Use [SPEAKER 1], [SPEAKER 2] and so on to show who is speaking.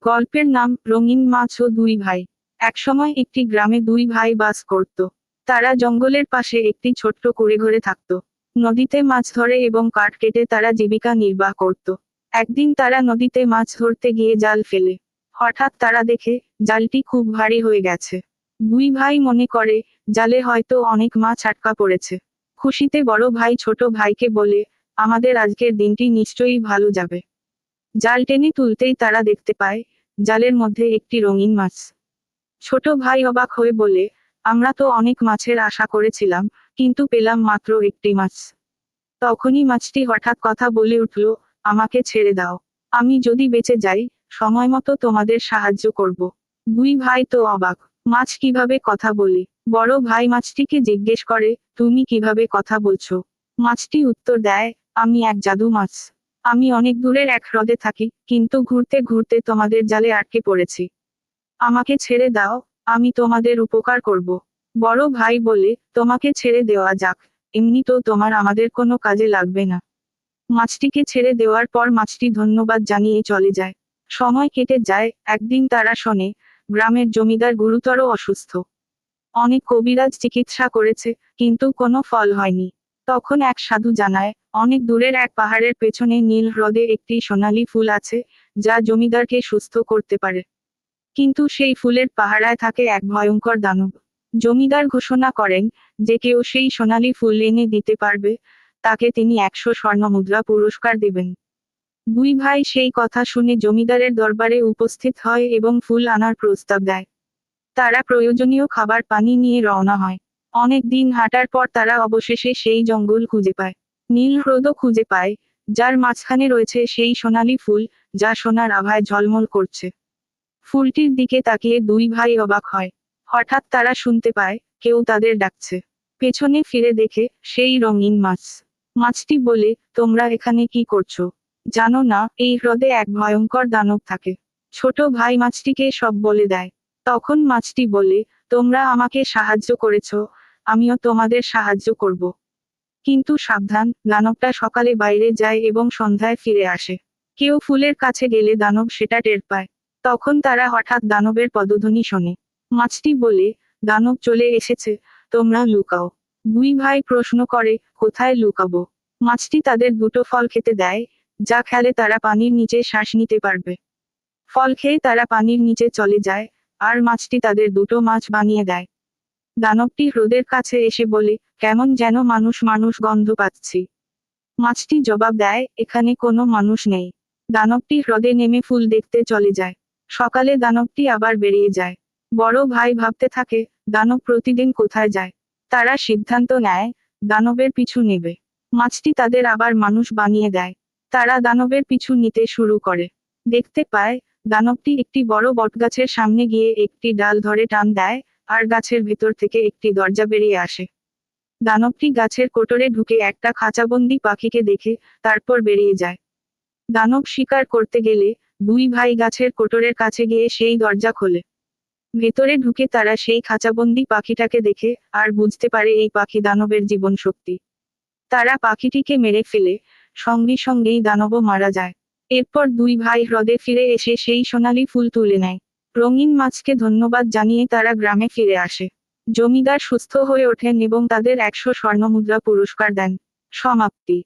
[SPEAKER 1] গল্পের নাম রঙিন মাছ ও দুই ভাই। একসময় একটি গ্রামে দুই ভাই বাস করত। তারা জঙ্গলের পাশে একটি ছোট্ট কুঁড়েঘরে থাকত। নদীতে মাছ ধরে এবং কাঠ কেটে তারা জীবিকা নির্বাহ করত। একদিন তারা নদীতে মাছ ধরতে গিয়ে জাল ফেলে। হঠাৎ তারা দেখে জালটি খুব ভারী হয়ে গেছে। দুই ভাই মনে করে জালে হয়তো অনেক মাছ আটকা পড়েছে। খুশিতে বড় ভাই ছোট ভাইকে বলে, আমাদের আজকের দিনটি নিশ্চয়ই ভালো যাবে। জাল টেনে তুলতেই তারা দেখতে পায় জালের মধ্যে একটি রঙিন মাছ। ছোট ভাই অবাক হয়ে বলে, আমরা তো অনেক মাছের আশা করেছিলাম, কিন্তু পেলাম মাত্র একটি মাছ। তখনই মাছটি হঠাৎ কথা বলে উঠল, আমাকে ছেড়ে দাও। আমি যদি বেঁচে যাই, সময় মতো তোমাদের সাহায্য করব। দুই ভাই তো অবাক, মাছ কিভাবে কথা বলে। বড় ভাই মাছটিকে জিজ্ঞেস করে, তুমি কিভাবে কথা বলছো? মাছটি উত্তর দেয়, আমি এক জাদু মাছ। আমি অনেক দূরের এক হ্রদে থাকি, কিন্তু ঘুরতে ঘুরতে তোমাদের জালে আটকে পড়েছি। আমাকে ছেড়ে দাও, আমি তোমাদের উপকার করব। বড় ভাই বলে, তোমাকে ছেড়ে দেওয়া যাক, এমনি তো তোমার আমাদের কোনো কাজে লাগবে না। মাছটিকে ছেড়ে দেওয়ার পর মাছটি ধন্যবাদ জানিয়ে চলে যায়। সময় কেটে যায়, একদিন তারা শোনে গ্রামের জমিদার গুরুতর অসুস্থ। অনেক কবিরাজ চিকিৎসা করেছে, কিন্তু কোনো ফল হয়নি। তখন এক সাধু জানায়, অনেক দূরের এক পাহাড়ের পেছনে নীল হ্রদে একটি সোনালী ফুল আছে, যা জমিদারকে সুস্থ করতে পারে। কিন্তু সেই ফুলের পাহারায় থাকে এক ভয়ঙ্কর দানব। জমিদার ঘোষণা করেন, যে কেউ সেই সোনালী ফুল এনে দিতে পারবে, তাকে তিনি 100 স্বর্ণমুদ্রা পুরস্কার দেবেন। দুই ভাই সেই কথা শুনে জমিদারের দরবারে উপস্থিত হয় এবং ফুল আনার প্রস্তাব দেয়। তারা প্রয়োজনীয় খাবার পানি নিয়ে রওনা হয়। অনেক দিন হাঁটার পর তারা অবশেষে সেই জঙ্গল খুঁজে পায়। নীল হ্রদও খুঁজে পায়, যার মাঝখানে রয়েছে সেই সোনালী ফুল, যা সোনার আভায় ঝলমল করছে। ফুলটির দিকে তাকিয়ে দুই ভাই অবাক হয়। হঠাৎ তারা শুনতে পায় কেউ তাদের ডাকছে। পেছনে ফিরে দেখে সেই রঙিন মাছ। মাছটি বলে, তোমরা এখানে কি করছো? জানো না, এই হ্রদে এক ভয়ঙ্কর দানব থাকে। ছোট ভাই মাছটিকে সব বলে দেয়। তখন মাছটি বলে, তোমরা আমাকে সাহায্য করেছো, আমিও তোমাদের সাহায্য করব। কিন্তু সাবধান, দানবটা সকালে বাইরে যায় এবং সন্ধ্যায় ফিরে আসে। কেউ ফুলের কাছে গেলে দানব সেটা টের পায়। তখন তারা হঠাৎ দানবের পদধ্বনি শোনে। মাছটি বলে, দানব চলে এসেছে, তোমরা লুকাও। দুই ভাই প্রশ্ন করে, কোথায় লুকাবো? মাছটি তাদের দুটো ফল খেতে দেয়, যা খেলে তারা পানির নিচে শ্বাস নিতে পারবে। ফল খেয়ে তারা পানির নিচে চলে যায়, আর মাছটি তাদের দুটো মাছ বানিয়ে দেয়। দানবটি হ্রদের কাছে এসে বলে, কেমন যেন মানুষ মানুষ গন্ধ পাচ্ছি। মাছটি জবাব দেয়, এখানে কোনো মানুষ নেই। দানবটি হ্রদে নেমে ফুল দেখতে চলে যায়। সকালে দানবটি আবার বেরিয়ে যায়। বড় ভাই ভাবতে থাকে, দানব প্রতিদিন কোথায় যায়। তারা সিদ্ধান্ত নেয়, দানবের পিছু নেবে। মাছটি তাদের আবার মানুষ বানিয়ে দেয়। তারা দানবের পিছু নিতে শুরু করে। দেখতে পায়, দানবটি একটি বড় বটগাছের সামনে গিয়ে একটি ডাল ধরে টান দেয়, আর গাছের ভেতর থেকে একটি দরজা বেরিয়ে আসে। দানবটি গাছের কোটরে ঢুকে একটা খাঁচাবন্দি পাখিকে দেখে, তারপর বেরিয়ে যায়। দানব শিকার করতে গেলে দুই ভাই গাছের কোটরের কাছে গিয়ে সেই দরজা খোলে। ভেতরে ঢুকে তারা সেই খাঁচাবন্দি পাখিটাকে দেখে, আর বুঝতে পারে এই পাখি দানবের জীবন শক্তি। তারা পাখিটিকে মেরে ফেলে, সঙ্গে সঙ্গেই দানবও মারা যায়। এরপর দুই ভাই হ্রদে ফিরে এসে সেই সোনালী ফুল তুলে নেয়। রঙিন মাছকে ধন্যবাদ জানিয়ে তারা গ্রামে ফিরে আসে। জমিদার সুস্থ হয়ে ওঠেন এবং তাদের 100 স্বর্ণমুদ্রা পুরস্কার দেন। সমাপ্তি।